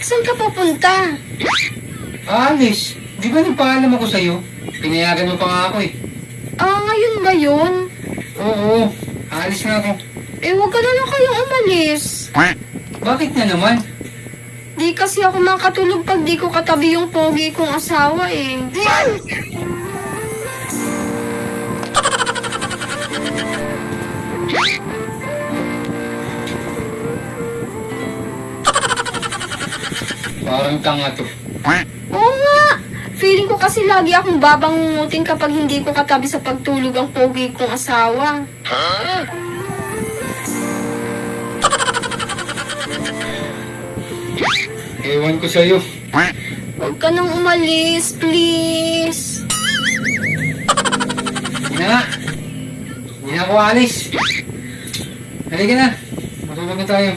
Saan ka papunta? Alis, di ba nagpaalam ako sa'yo? Pinayagan mo pa nga ako eh. Ngayon ba yun? Oo, alis na ako. Huwag ka na lang kayong umalis. Bakit na naman? Di kasi ako makatulog pag di ko katabi yung pogi kong asawa eh. Parang tanga to. Oo nga! Feeling ko kasi lagi akong babangungutin kapag hindi ko katabi sa pagtulog ang pogi kong asawa. Ewan ko sa'yo. Huwag ka nang umalis, please. Hindi na nga. Hindi na ako alis. Halika na. Matulog na tayo.